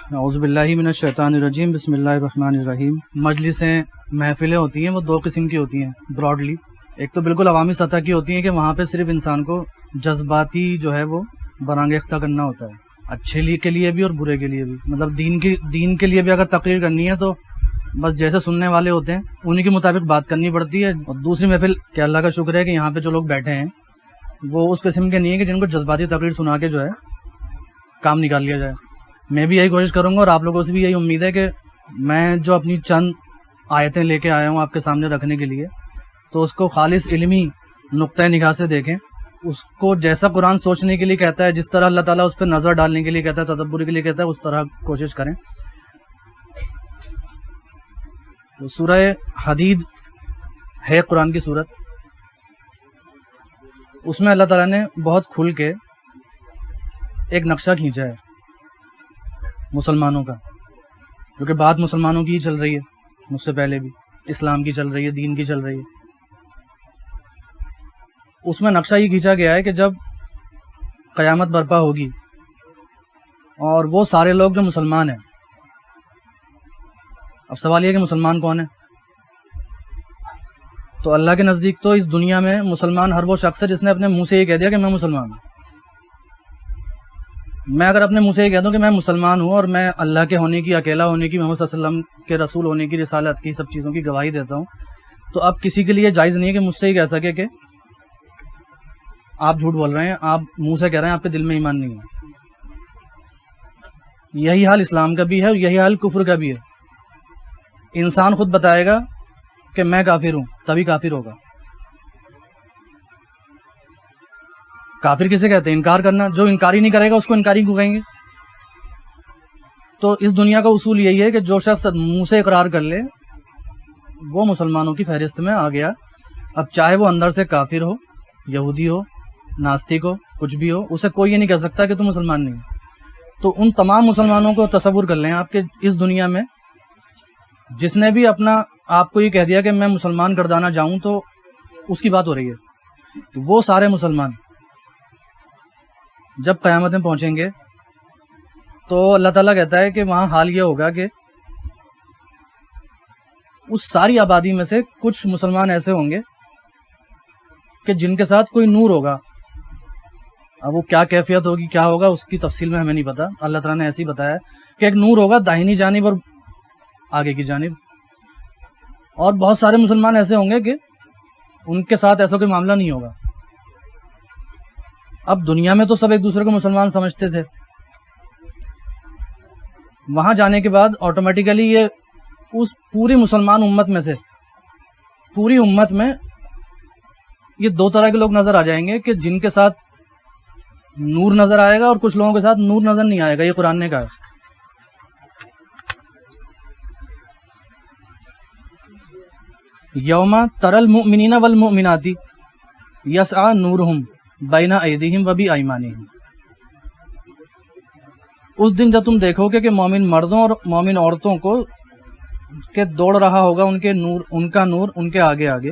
اعوذ باللہ من الشیطان الرجیم، بسم اللہ الرحمن الرحیم۔ مجلسیں، محفلیں ہوتی ہیں وہ دو قسم کی ہوتی ہیں براڈلی۔ ایک تو بالکل عوامی سطح کی ہوتی ہیں کہ وہاں پہ صرف انسان کو جذباتی جو ہے وہ برانگیختہ کرنا ہوتا ہے، اچھے کے لیے بھی اور برے کے لیے بھی۔ مطلب دین کے لیے بھی اگر تقریر کرنی ہے تو بس جیسے سننے والے ہوتے ہیں انہیں کے مطابق بات کرنی پڑتی ہے۔ اور دوسری محفل کہ اللہ کا شکر ہے کہ یہاں پہ جو لوگ بیٹھے ہیں وہ اس قسم کے نہیں ہیں کہ جن کو جذباتی تقریر سنا کے جو ہے کام نکال لیا جائے۔ میں بھی یہی کوشش کروں گا اور آپ لوگوں سے بھی یہی امید ہے کہ میں جو اپنی چند آیتیں لے کے آیا ہوں آپ کے سامنے رکھنے کے لیے، تو اس کو خالص علمی نقطۂ نگاہ سے دیکھیں، اس کو جیسا قرآن سوچنے کے لیے کہتا ہے، جس طرح اللہ تعالیٰ اس پہ نظر ڈالنے کے لیے کہتا ہے، تدبر کے لیے کہتا ہے، اس طرح کوشش کریں۔ تو سورہ حدید ہے قرآن کی سورت، اس میں اللہ تعالیٰ نے بہت کھل کے ایک نقشہ کھینچا ہے مسلمانوں کا، جو کہ بات مسلمانوں کی ہی چل رہی ہے، مجھ سے پہلے بھی اسلام کی چل رہی ہے، دین کی چل رہی ہے۔ اس میں نقشہ یہ کھینچا گیا ہے کہ جب قیامت برپا ہوگی اور وہ سارے لوگ جو مسلمان ہیں، اب سوال یہ ہے کہ مسلمان کون ہے؟ تو اللہ کے نزدیک تو اس دنیا میں مسلمان ہر وہ شخص ہے جس نے اپنے منہ سے یہ کہہ دیا کہ میں مسلمان ہوں۔ میں اگر اپنے منہ سے یہ کہہ دوں کہ میں مسلمان ہوں اور میں اللہ کے ہونے کی، اکیلا ہونے کی، محمد صلی اللہ علیہ وسلم کے رسول ہونے کی، رسالت کی، سب چیزوں کی گواہی دیتا ہوں، تو اب کسی کے لیے جائز نہیں ہے کہ مجھ سے ہی کہہ سکے کہ آپ جھوٹ بول رہے ہیں، آپ منہ سے کہہ رہے ہیں، آپ کے دل میں ایمان نہیں ہے۔ یہی حال اسلام کا بھی ہے اور یہی حال کفر کا بھی ہے۔ انسان خود بتائے گا کہ میں کافر ہوں تبھی کافر ہوگا۔ کافر کسے کہتے ہیں؟ انکار کرنا۔ جو انکار ہی نہیں کرے گا اس کو انکاری کیوں کہیں گے؟ تو اس دنیا کا اصول یہی ہے کہ جو شخص منہ سے اقرار کر لے وہ مسلمانوں کی فہرست میں آ گیا۔ اب چاہے وہ اندر سے کافر ہو، یہودی ہو، ناستک ہو، کچھ بھی ہو، اسے کوئی یہ نہیں کہہ سکتا کہ تم مسلمان نہیں۔ تو ان تمام مسلمانوں کو تصور کر لیں آپ کہ اس دنیا میں جس نے بھی اپنا آپ کو یہ کہہ دیا کہ میں مسلمان گردانا جاؤں، تو اس کی بات ہو رہی ہے۔ وہ سارے مسلمان جب قیامتیں پہنچیں گے تو اللہ تعالیٰ کہتا ہے کہ وہاں حال یہ ہوگا کہ اس ساری آبادی میں سے کچھ مسلمان ایسے ہوں گے کہ جن کے ساتھ کوئی نور ہوگا۔ اب وہ کیا کیفیت ہوگی، کیا ہوگا، اس کی تفصیل میں ہمیں نہیں پتا۔ اللہ تعالیٰ نے ایسے ہی بتایا کہ ایک نور ہوگا داہنی جانب اور آگے کی جانب، اور بہت سارے مسلمان ایسے ہوں گے کہ ان کے ساتھ ایسا کوئی معاملہ نہیں ہوگا۔ اب دنیا میں تو سب ایک دوسرے کو مسلمان سمجھتے تھے، وہاں جانے کے بعد آٹومیٹیکلی یہ اس پوری مسلمان امت میں سے، پوری امت میں یہ دو طرح کے لوگ نظر آ جائیں گے کہ جن کے ساتھ نور نظر آئے گا اور کچھ لوگوں کے ساتھ نور نظر نہیں آئے گا۔ یہ قرآن نے کہا۔ یوم تری المؤمنین والمؤمنات یسعی نورہم بین ایدیہم وبایمانہم۔ اس دن جب تم دیکھو گے کہ مومن مردوں اور مومن عورتوں کو کہ دوڑ رہا ہوگا ان کا نور ان کے آگے آگے،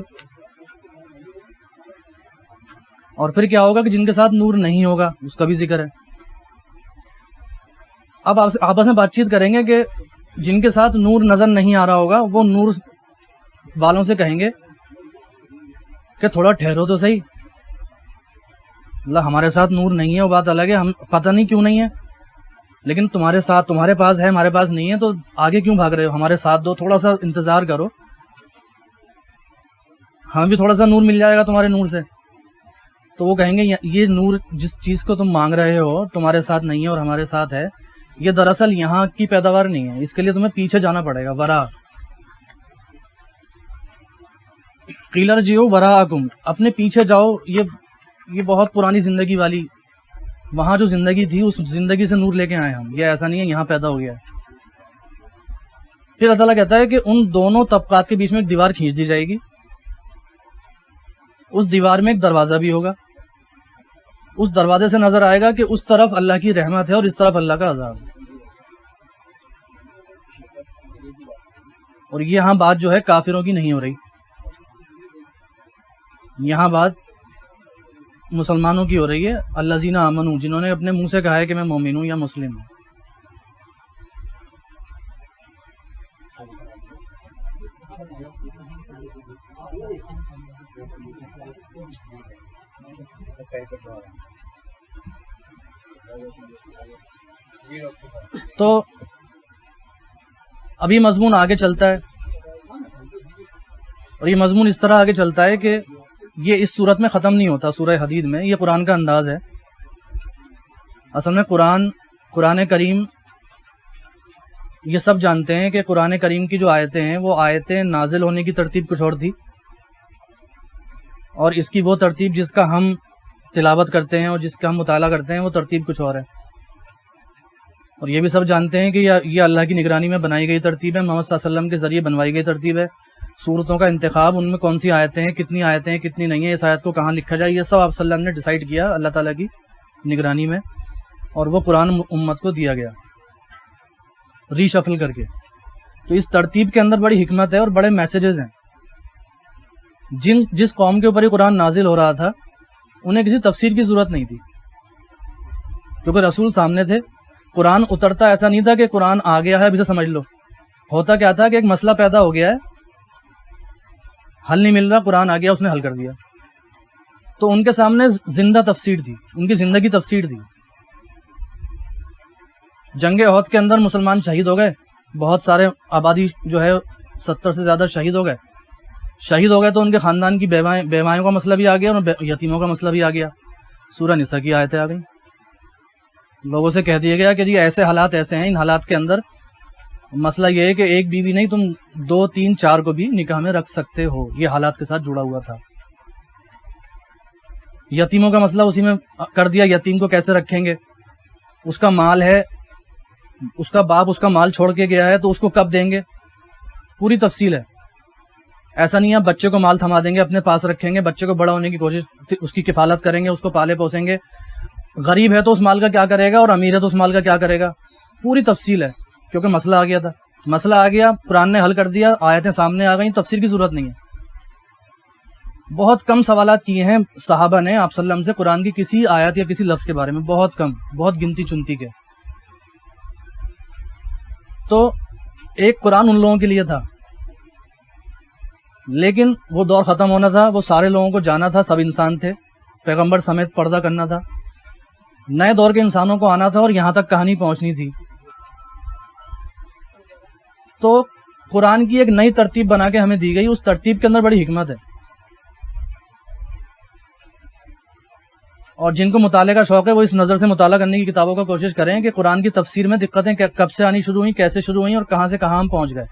اور پھر کیا ہوگا کہ جن کے ساتھ نور نہیں ہوگا اس کا بھی ذکر ہے۔ اب آپس میں بات چیت کریں گے کہ جن کے ساتھ نور نظر نہیں آ رہا ہوگا وہ نور والوں سے کہیں گے کہ تھوڑا ٹھہرو تو صحیح، اللہ ہمارے ساتھ نور نہیں ہے وہ بات الگ ہے، ہم پتہ نہیں کیوں نہیں ہے، لیکن تمہارے ساتھ، تمہارے پاس ہے ہمارے پاس نہیں ہے، تو آگے کیوں بھاگ رہے ہو؟ ہمارے ساتھ دو، تھوڑا سا انتظار کرو، ہمیں بھی تھوڑا سا نور مل جائے گا تمہارے نور سے۔ تو وہ کہیں گے یہ نور جس چیز کو تم مانگ رہے ہو تمہارے ساتھ نہیں ہے اور ہمارے ساتھ ہے، یہ دراصل یہاں کی پیداوار نہیں ہے، اس کے لیے تمہیں پیچھے جانا پڑے گا، ورا۔ قیل ارجعوا وراءکم، اپنے پیچھے جاؤ۔ یہ بہت پرانی زندگی والی، وہاں جو زندگی تھی اس زندگی سے نور لے کے آئے ہم، یہ ایسا نہیں ہے یہاں پیدا ہو گیا ہے۔ پھر اللہ تعالیٰ کہتا ہے کہ ان دونوں طبقات کے بیچ میں ایک دیوار کھینچ دی جائے گی، اس دیوار میں ایک دروازہ بھی ہوگا، اس دروازے سے نظر آئے گا کہ اس طرف اللہ کی رحمت ہے اور اس طرف اللہ کا عذاب ہے۔ اور یہاں بات جو ہے کافروں کی نہیں ہو رہی، یہاں بات مسلمانوں کی ہو رہی ہے، الذین آمنوا، جنہوں نے اپنے منہ سے کہا ہے کہ میں مومن ہوں یا مسلم ہوں۔ تو ابھی مضمون آگے چلتا ہے، اور یہ مضمون اس طرح آگے چلتا ہے کہ یہ اس صورت میں ختم نہیں ہوتا. سورہ حدید میں یہ قرآن کا انداز ہے. اصل میں قرآن کریم، یہ سب جانتے ہیں کہ قرآن کریم کی جو آیتیں ہیں وہ آیتیں نازل ہونے کی ترتیب کچھ اور تھی، اور اس کی وہ ترتیب جس کا ہم تلاوت کرتے ہیں اور جس کا ہم مطالعہ کرتے ہیں وہ ترتیب کچھ اور ہے. اور یہ بھی سب جانتے ہیں کہ یہ اللہ کی نگرانی میں بنائی گئی ترتیب ہے، محمد صلی اللہ علیہ وسلم کے ذریعے بنوائی گئی ترتیب ہے. صورتوں کا انتخاب، ان میں کون سی آیتیں ہیں، کتنی آیتیں ہیں، کتنی نہیں ہیں، اس آیت کو کہاں لکھا جائے، یہ سب آپ صلی اللہ علیہ وسلم نے ڈیسائیڈ کیا اللہ تعالیٰ کی نگرانی میں، اور وہ قرآن امت کو دیا گیا ری شفل کر کے. تو اس ترتیب کے اندر بڑی حکمت ہے اور بڑے میسیجز ہیں. جس قوم کے اوپر یہ قرآن نازل ہو رہا تھا انہیں کسی تفسیر کی ضرورت نہیں تھی، کیونکہ رسول سامنے تھے. قرآن اترتا ایسا نہیں تھا کہ قرآن آ گیا ہے اب اسے سمجھ لو. ہوتا کیا تھا کہ ایک مسئلہ پیدا ہو گیا ہے، حل نہیں مل رہا، قرآن آ گیا، اس نے حل کر دیا. تو ان کے سامنے زندہ تفسیر تھی، ان کی زندگی تفسیر تھی. جنگ احد کے اندر مسلمان شہید ہو گئے، بہت سارے آبادی جو ہے 70 سے زیادہ شہید ہو گئے تو ان کے خاندان کی بیوائیوں کا مسئلہ بھی آ گیا اور یتیموں کا مسئلہ بھی آ گیا. سورہ نساء کی آیتیں آ گئیں، لوگوں سے کہہ دیا گیا کہ یہ ایسے حالات ایسے ہیں، ان حالات کے اندر مسئلہ یہ ہے کہ ایک بیوی نہیں، تم 2 3 4 کو بھی نکاح میں رکھ سکتے ہو. یہ حالات کے ساتھ جڑا ہوا تھا. یتیموں کا مسئلہ اسی میں کر دیا، یتیم کو کیسے رکھیں گے، اس کا مال ہے، اس کا باپ اس کا مال چھوڑ کے گیا ہے تو اس کو کب دیں گے، پوری تفصیل ہے. ایسا نہیں ہے بچے کو مال تھما دیں گے، اپنے پاس رکھیں گے، بچے کو بڑا ہونے کی کوشش، اس کی کفالت کریں گے، اس کو پالے پوسیں گے. غریب ہے تو اس مال کا کیا کرے گا اور امیر ہے تو اس مال کا کیا کرے گا، پوری تفصیل ہے. کیونکہ مسئلہ آ گیا تھا، مسئلہ آ گیا، قرآن نے حل کر دیا، آیتیں سامنے آ گئیں، تفسیر کی ضرورت نہیں ہے. بہت کم سوالات کیے ہیں صحابہ نے آپ صلی اللہ علیہ وسلم سے قرآن کی کسی آیت یا کسی لفظ کے بارے میں، بہت کم، بہت گنتی چنتی کے. تو ایک قرآن ان لوگوں کے لیے تھا، لیکن وہ دور ختم ہونا تھا، وہ سارے لوگوں کو جانا تھا، سب انسان تھے، پیغمبر سمیت پردہ کرنا تھا، نئے دور کے انسانوں کو آنا تھا اور یہاں تک کہانی پہنچنی تھی. تو قرآن کی ایک نئی ترتیب بنا کے ہمیں دی گئی، اس ترتیب کے اندر بڑی حکمت ہے. اور جن کو مطالعے کا شوق ہے وہ اس نظر سے مطالعہ کرنے کی کتابوں کا کوشش کریں کہ قرآن کی تفسیر میں دقتیں کب سے آنی شروع ہوئیں، کیسے شروع ہوئیں اور کہاں سے کہاں ہم پہنچ گئے.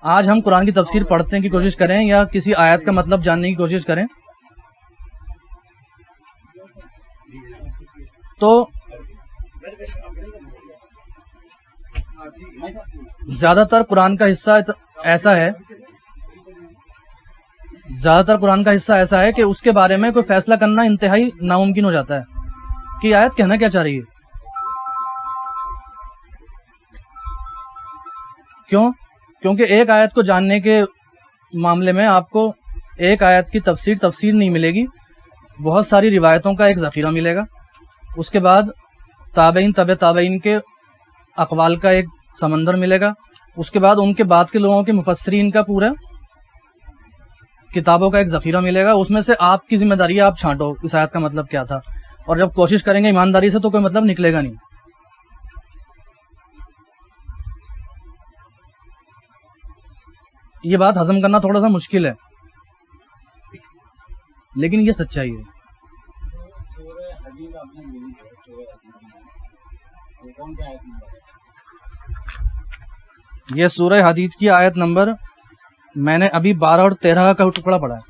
آج ہم قرآن کی تفسیر پڑھنے کی کوشش کریں یا کسی آیت کا مطلب جاننے کی کوشش کریں تو زیادہ تر قرآن کا حصہ ایسا ہے کہ اس کے بارے میں کوئی فیصلہ کرنا انتہائی ناممکن ہو جاتا ہے کہ آیت کہنا کیا چاہ رہی ہے. کیونکہ ایک آیت کو جاننے کے معاملے میں آپ کو ایک آیت کی تفسیر نہیں ملے گی، بہت ساری روایتوں کا ایک ذخیرہ ملے گا، اس کے بعد تابعین طبع تابعین کے اقوال کا ایک سمندر ملے گا، اس کے بعد ان کے بعد کے لوگوں کے مفسرین کا پورا کتابوں کا ایک ذخیرہ ملے گا. اس میں سے آپ کی ذمہ داری ہے آپ چھانٹو اس آیت کا مطلب کیا تھا، اور جب کوشش کریں گے ایمانداری سے تو کوئی مطلب نکلے گا نہیں. یہ بات ہضم کرنا تھوڑا سا مشکل ہے لیکن یہ سچائی ہے. یہ سورہ حدید کی آیت نمبر میں نے ابھی 12 اور 13 کا ٹکڑا پڑھا ہے.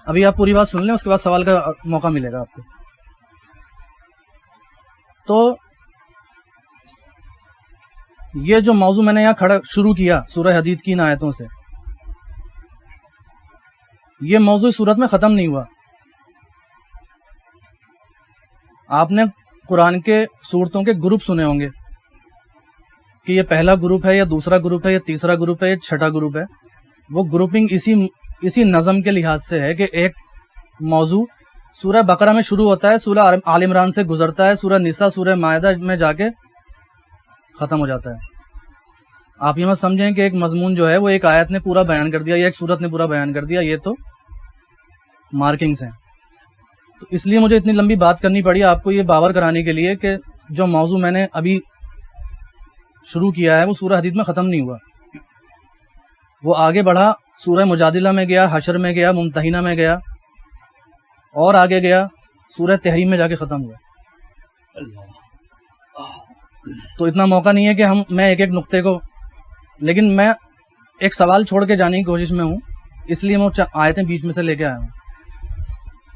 ابھی آپ پوری بات سن لیں، اس کے بعد سوال کا موقع ملے گا آپ کو. تو یہ جو موضوع میں نے یہاں شروع کیا سورہ حدید کی ان آیتوں سے، یہ موضوع اس صورت میں ختم نہیں ہوا. آپ نے قرآن کے سورتوں کے گروپ سنے ہوں گے کہ یہ پہلا گروپ ہے یا دوسرا گروپ ہے یا تیسرا گروپ ہے یا چھٹا گروپ ہے. وہ گروپنگ اسی نظم کے لحاظ سے ہے کہ ایک موضوع سورہ بقرہ میں شروع ہوتا ہے، سورہ آل عمران سے گزرتا ہے، سورہ نساء، سورہ مائدہ میں جا کے ختم ہو جاتا ہے. آپ یہ مت سمجھیں کہ ایک مضمون جو ہے وہ ایک آیت نے پورا بیان کر دیا یا ایک سورت نے پورا بیان کر دیا، یہ تو مارکنگز ہیں. تو اس لیے مجھے اتنی لمبی بات کرنی پڑی آپ کو یہ باور کرانے کے لیے کہ جو موضوع میں نے ابھی شروع کیا ہے وہ سورہ حدید میں ختم نہیں ہوا، وہ آگے بڑھا، سورہ مجادلہ میں گیا، حشر میں گیا، ممتحنہ میں گیا، اور آگے گیا سورہ تحریم میں جا کے ختم ہوا. تو اتنا موقع نہیں ہے کہ میں ایک ایک نقطے کو، لیکن میں ایک سوال چھوڑ کے جانے کی کوشش میں ہوں، اس لیے میں آیتیں بیچ میں سے لے کے آیا ہوں.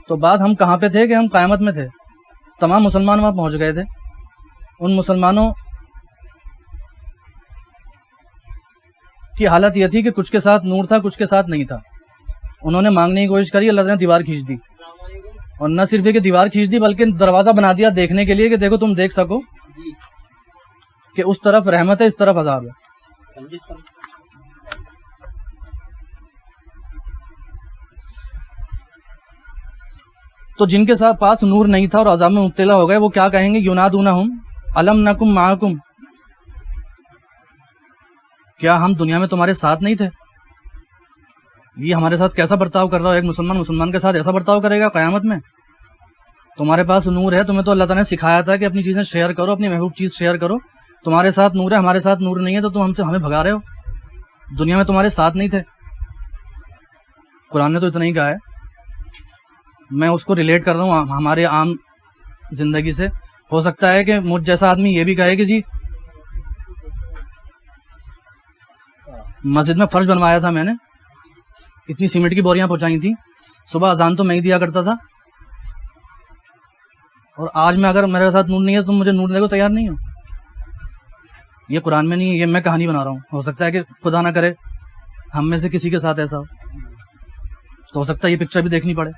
تو بات ہم کہاں پہ تھے کہ ہم قیامت میں تھے. تمام مسلمان وہاں پہنچ گئے تھے. ان مسلمانوں کی حالت یہ تھی کہ کچھ کے ساتھ نور تھا، کچھ کے ساتھ نہیں تھا. انہوں نے مانگنے کی کوشش کری، اللہ نے دیوار کھینچ دی، اور نہ صرف یہ کہ دیوار کھینچ دی بلکہ دروازہ بنا دیا دیکھنے کے لیے کہ دیکھو تم دیکھ سکو کہ اس طرف رحمت ہے، اس طرف عذاب ہے. تو جن کے ساتھ پاس نور نہیں تھا اور عذاب میں مبتلا ہو گئے، وہ کیا کہیں گے؟ ینادونہم الم نکم معکم، کیا ہم دنیا میں تمہارے ساتھ نہیں تھے؟ یہ ہمارے ساتھ کیسا برتاؤ کر رہا ہو؟ ایک مسلمان کے ساتھ ایسا برتاؤ کرے گا قیامت میں؟ تمہارے پاس نور ہے، تمہیں تو اللہ تعالیٰ نے سکھایا تھا کہ اپنی چیزیں شیئر کرو، اپنی محبوب چیز شیئر کرو. تمہارے ساتھ نور ہے، ہمارے ساتھ نور نہیں ہے، تو تم ہمیں بھگا رہے ہو. دنیا میں تمہارے ساتھ نہیں تھے. قرآن نے تو اتنا ہی کہا ہے. میں اس کو ریلیٹ کر رہا ہوں ہمارے عام زندگی سے. ہو سکتا ہے کہ مجھ جیسا آدمی یہ بھی کہے کہ جی مسجد میں فرش بنوایا تھا میں نے، اتنی سیمنٹ کی بوریاں پہنچائی تھیں، صبح اذان تو میں ہی دیا کرتا تھا، اور آج میں اگر میرے ساتھ نور نہیں ہے تم مجھے نور دینے کو تیار نہیں ہو. یہ قرآن میں نہیں ہے، یہ میں کہانی بنا رہا ہوں. ہو سکتا ہے کہ خدا نہ کرے ہم میں سے کسی کے ساتھ ایسا ہو، تو ہو سکتا ہے یہ پکچر بھی دیکھنی پڑے.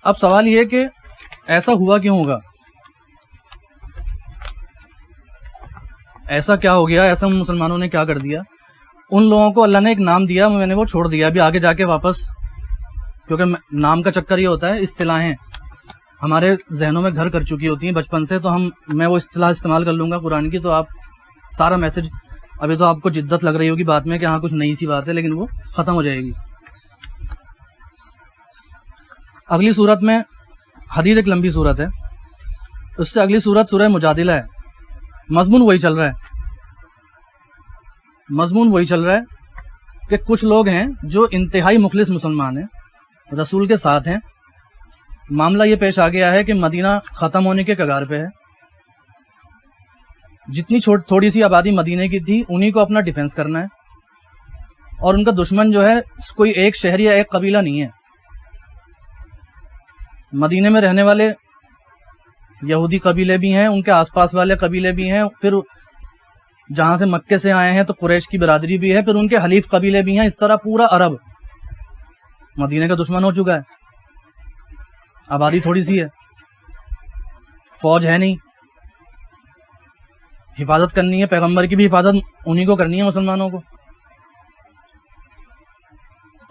اب سوال یہ کہ ایسا ہوا کیوں ہوگا؟ ایسا کیا ہو گیا؟ ایسا مسلمانوں نے کیا کر دیا؟ ان لوگوں کو اللہ نے ایک نام دیا، میں نے وہ چھوڑ دیا. ابھی آگے جا کے واپس، کیونکہ نام کا چکر یہ ہوتا ہے، اصطلاحیں ہمارے ذہنوں میں گھر کر چکی ہوتی ہیں بچپن سے، تو میں وہ اصطلاح استعمال کر لوں گا قرآن کی، تو آپ سارا میسج، ابھی تو آپ کو جدت لگ رہی ہوگی بات میں کہ ہاں کچھ نئی سی بات ہے، لیکن وہ ختم ہو جائے گی. اگلی صورت میں، حدید ایک لمبی صورت ہے، اس سے اگلی صورت سورہ مجادلہ ہے. مضمون وہی چل رہا ہے کہ کچھ لوگ ہیں جو انتہائی مخلص مسلمان ہیں، رسول کے ساتھ ہیں. معاملہ یہ پیش آ گیا ہے کہ مدینہ ختم ہونے کے کگار پہ ہے. جتنی تھوڑی سی آبادی مدینے کی تھی انہی کو اپنا ڈیفنس کرنا ہے، اور ان کا دشمن جو ہے کوئی ایک شہر یا ایک قبیلہ نہیں ہے. مدینے میں رہنے والے یہودی قبیلے بھی ہیں، ان کے آس پاس والے قبیلے بھی ہیں، پھر جہاں سے مکے سے آئے ہیں تو قریش کی برادری بھی ہے، پھر ان کے حلیف قبیلے بھی ہیں. اس طرح پورا عرب مدینے کا دشمن ہو چکا ہے. آبادی تھوڑی سی ہے، فوج ہے نہیں، حفاظت کرنی ہے، پیغمبر کی بھی حفاظت انہی کو کرنی ہے مسلمانوں کو.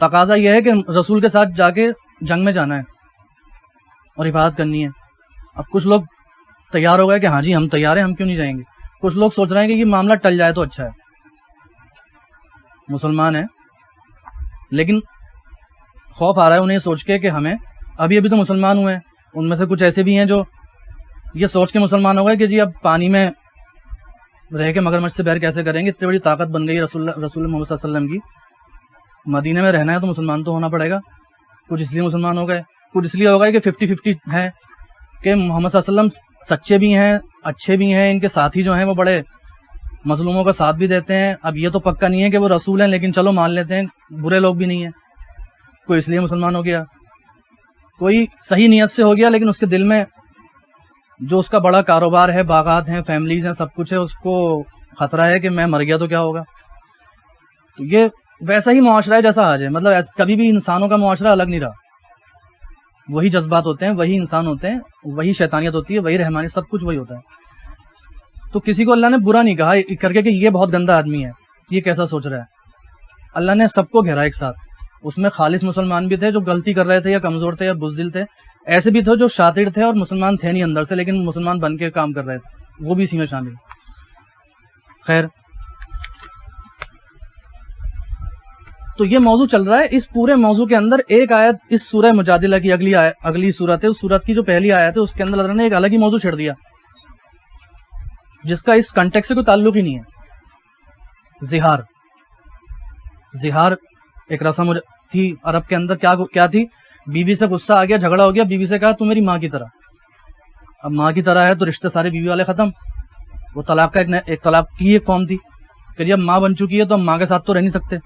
تقاضا یہ ہے کہ رسول کے ساتھ جا کے جنگ میں جانا ہے اور حفاظت کرنی ہے. اب کچھ لوگ تیار ہو گئے کہ ہاں جی ہم تیار ہیں، ہم کیوں نہیں جائیں گے. کچھ لوگ سوچ رہے ہیں کہ یہ معاملہ ٹل جائے تو اچھا ہے، مسلمان ہیں لیکن خوف آ رہا ہے انہیں سوچ کے کہ ہمیں ابھی تو مسلمان ہوئے ہیں. ان میں سے کچھ ایسے بھی ہیں جو یہ سوچ کے مسلمان ہو گئے کہ جی اب پانی میں رہ کے مگرمچھ سے بیر کیسے کریں گے. اتنی بڑی طاقت بن گئی رسول محمد صلی اللہ علیہ وسلم کی، مدینے میں رہنا ہے تو مسلمان تو ہونا پڑے گا. کچھ اس لیے مسلمان ہو گئے، کچھ اس لیے ہو گئے کہ 50-50 ہے کہ محمد صلی اللہ علیہ وسلم سچے بھی ہیں، اچھے بھی ہیں، ان کے ساتھی جو ہیں وہ بڑے مظلوموں کا ساتھ بھی دیتے ہیں. اب یہ تو پکا نہیں ہے کہ وہ رسول ہیں، لیکن چلو مان لیتے ہیں برے لوگ بھی نہیں ہیں. کوئی اس لیے مسلمان ہو گیا، کوئی صحیح نیت سے ہو گیا، لیکن اس کے دل میں جو اس کا بڑا کاروبار ہے، باغات ہیں، فیملیز ہیں، سب کچھ ہے، اس کو خطرہ ہے کہ میں مر گیا تو کیا ہوگا. تو یہ ویسا ہی معاشرہ ہے جیسا آج ہے. مطلب کبھی بھی انسانوں کا معاشرہ الگ نہیں رہا، وہی جذبات ہوتے ہیں، وہی انسان ہوتے ہیں، وہی شیطانیت ہوتی ہے، وہی رحمانی، سب کچھ وہی ہوتا ہے. تو کسی کو اللہ نے برا نہیں کہا کر کے کہ یہ بہت گندا آدمی ہے، یہ کیسا سوچ رہا ہے. اللہ نے سب کو گھیرا ایک ساتھ. اس میں خالص مسلمان بھی تھے جو غلطی کر رہے تھے یا کمزور تھے یا بزدل تھے، ایسے بھی تھے جو شاطر تھے اور مسلمان تھے نہیں اندر سے لیکن مسلمان بن کے کام کر رہے تھے، وہ بھی اسی میں شامل۔ خیر، تو یہ موضوع چل رہا ہے۔ اس پورے موضوع کے اندر ایک آیت اس سورہ مجادلہ کی اگلی سورت ہے، اس سورت کی جو پہلی آیت ہے اس کے اندر اللہ نے ایک الگ ہی موضوع چھیڑ دیا جس کا اس کنٹیکسٹ سے کوئی تعلق ہی نہیں ہے۔ زہار، زہار ایک رسم تھی عرب کے اندر، کیا تھی؟ بیوی سے غصہ آ گیا، جھگڑا ہو گیا، بیوی سے کہا تو میری ماں کی طرح۔ اب ماں کی طرح ہے تو رشتے سارے بیوی والے ختم، وہ طلاق کا ایک طلاق کی ایک فارم تھی کہ جب ماں بن چکی ہے تو ہم ماں کے ساتھ تو رہ نہیں سکتے۔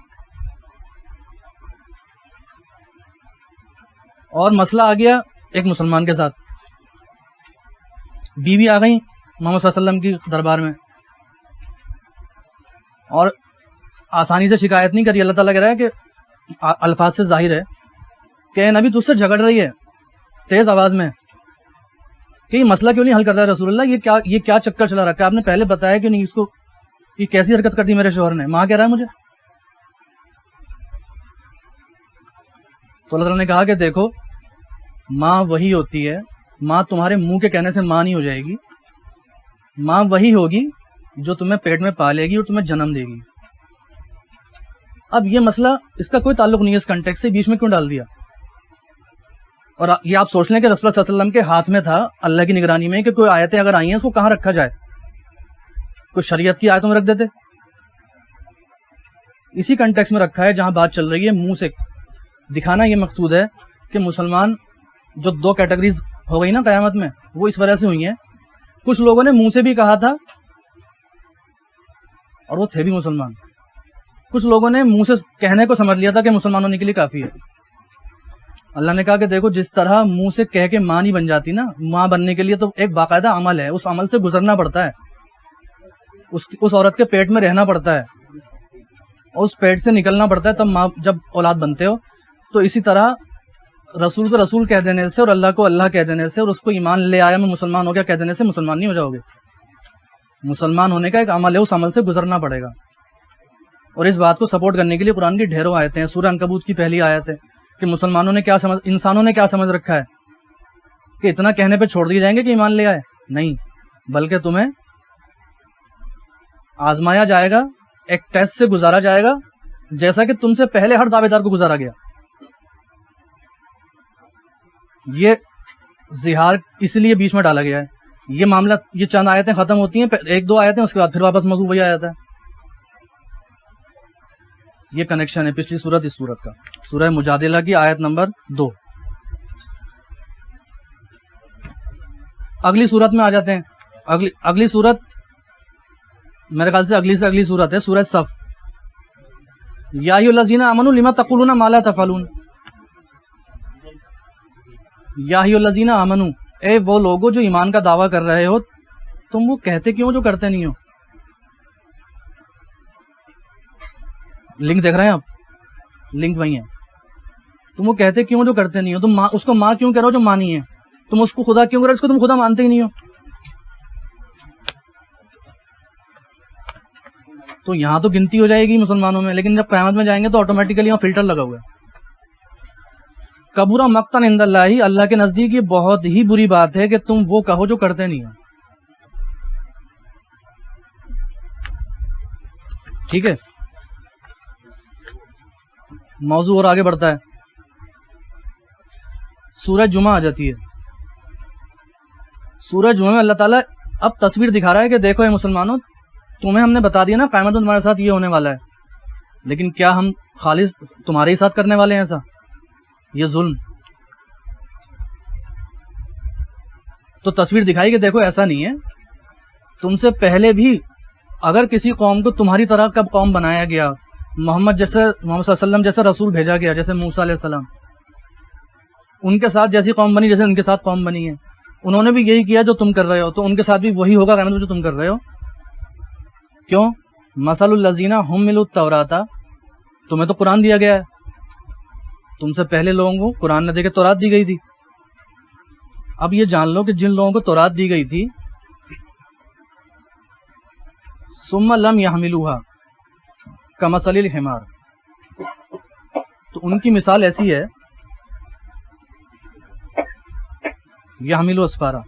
اور مسئلہ آ گیا ایک مسلمان کے ساتھ، بیوی آ گئی محمد صلی اللہ علیہ وسلم کی دربار میں اور آسانی سے شکایت نہیں کری۔ اللہ تعالیٰ کہہ رہا ہے کہ الفاظ سے ظاہر ہے کہ نبی تجھ سے جھگڑ رہی ہے تیز آواز میں کہ یہ مسئلہ کیوں نہیں حل کر رہا ہے رسول اللہ، یہ کیا چکر چلا رکھا ہے، آپ نے پہلے بتایا کہ نہیں، اس کو یہ کیسی حرکت کر دی میرے شوہر نے، ماں کہہ رہا ہے مجھے۔ تو اللہ تعالیٰ نے کہا کہ دیکھو ماں وہی ہوتی ہے، ماں تمہارے منہ کے کہنے سے ماں نہیں ہو جائے گی، ماں وہی ہوگی جو تمہیں پیٹ میں پالے گی اور تمہیں جنم دے گی۔ اب یہ مسئلہ اس کا کوئی تعلق نہیں ہے اس کنٹیکسٹ سے، بیچ میں کیوں ڈال دیا؟ اور یہ آپ سوچ لیں کہ رسول اللہ صلی اللہ علیہ وسلم کے ہاتھ میں تھا اللہ کی نگرانی میں کہ کوئی آیتیں اگر آئی ہیں اس کو کہاں رکھا جائے، کوئی شریعت کی آیتوں میں رکھ دیتے، اسی کنٹیکسٹ میں رکھا ہے جہاں بات چل رہی ہے منہ سے دکھانا۔ یہ مقصود ہے کہ مسلمان جو دو کیٹیگریز ہو گئی نا قیامت میں، وہ اس وجہ سے ہوئی ہیں، کچھ لوگوں نے منہ سے بھی کہا تھا اور وہ تھے بھی مسلمان، کچھ لوگوں نے منہ سے کہنے کو سمجھ لیا تھا کہ مسلمان ہونے کے لیے کافی ہے۔ اللہ نے کہا کہ دیکھو جس طرح منہ سے کہہ کے ماں نہیں بن جاتی نا، ماں بننے کے لیے تو ایک باقاعدہ عمل ہے، اس عمل سے گزرنا پڑتا ہے، اس عورت کے پیٹ میں رہنا پڑتا ہے اور اس پیٹ سے نکلنا پڑتا ہے، تب ماں جب اولاد بنتے ہو۔ تو اسی طرح رسول کو رسول کہہ دینے سے اور اللہ کو اللہ کہہ دینے سے اور اس کو ایمان لے آیا میں مسلمان ہو گیا کہہ دینے سے مسلمان نہیں ہو جاؤ گے۔ مسلمان ہونے کا ایک عمل ہے، اس عمل سے گزرنا پڑے گا۔ اور اس بات کو سپورٹ کرنے کے لیے قرآن کی ڈھیروں آیتیں ہیں۔ سورہ عنکبوت کی پہلی آیت ہے کہ مسلمانوں نے انسانوں نے کیا سمجھ رکھا ہے کہ اتنا کہنے پہ چھوڑ دیے جائیں گے کہ ایمان لے آئے، نہیں، بلکہ تمہیں آزمایا جائے گا، ایک ٹیسٹ سے گزارا جائے گا جیسا کہ تم سے پہلے ہر دعوے دار کو گزارا گیا۔ یہ زہار اس لیے بیچ میں ڈالا گیا ہے۔ یہ معاملہ، یہ چند آیتیں ختم ہوتی ہیں، ایک دو آیتیں، اس کے بعد پھر واپس موضوع وہی آ جاتا ہے۔ یہ کنیکشن ہے پچھلی سورت اس سورت کا، سورہ مجادلہ کی آیت نمبر 2۔ اگلی سورت میں آ جاتے ہیں۔ اگلی سورت میرے خیال سے اگلی سورت ہے سورہ صف۔ یا ایھا الذین آمنوا لما تقولون ما لا تفعلون۔ یا ایھا الذین آمنوا، اے وہ لوگوں جو ایمان کا دعویٰ کر رہے ہو، تم وہ کہتے کیوں جو کرتے نہیں ہو؟ لنک دیکھ رہے ہیں آپ، لنک وہی ہے۔ تم وہ کہتے کیوں جو کرتے نہیں ہو؟ تم اس کو ماں کیوں کہہ رہے ہو جو ماں نہیں ہے؟ تم اس کو خدا کیوں کہہ رہے ہو اس کو تم خدا مانتے ہی نہیں ہو؟ تو یہاں تو گنتی ہو جائے گی مسلمانوں میں، لیکن جب قیامت میں جائیں گے تو آٹومیٹیکلی وہاں فلٹر لگا ہوا ہے۔ کبورا مقتن عند اللہ، اللہ کے نزدیک یہ بہت ہی بری بات ہے کہ تم وہ کہو جو کرتے نہیں ہو۔ ٹھیک ہے، موضوع اور آگے بڑھتا ہے۔ سورہ جمعہ آ جاتی ہے۔ سورہ جمعہ میں اللہ تعالیٰ اب تصویر دکھا رہا ہے کہ دیکھو اے مسلمانوں، تمہیں ہم نے بتا دیا نا قیامت میں تمہارے ساتھ یہ ہونے والا ہے، لیکن کیا ہم خالص تمہارے ہی ساتھ کرنے والے ہیں ایسا؟ یہ ظلم۔ تو تصویر دکھائی کہ دیکھو ایسا نہیں ہے، تم سے پہلے بھی اگر کسی قوم کو تمہاری طرح کب قوم بنایا گیا، محمد صلی اللہ علیہ وسلم جیسا رسول بھیجا گیا، جیسے موسیٰ علیہ السلام، ان کے ساتھ جیسی قوم بنی جیسے ان کے ساتھ قوم بنی ہے، انہوں نے بھی یہی کیا جو تم کر رہے ہو، تو ان کے ساتھ بھی وہی ہوگا قیامت میں جو تم کر رہے ہو۔ کیوں؟ مثل الذین حملوا التوراۃ، تمہیں تو قرآن دیا گیا ہے، تم سے پہلے لوگوں کو قرآن نہ دے کے تورات دی گئی تھی۔ اب یہ جان لو کہ جن لوگوں کو تورات دی گئی تھی ثم لم يحملوها کمثل الحمار، تو ان کی مثال ایسی ہے، یحملوا اسفارا،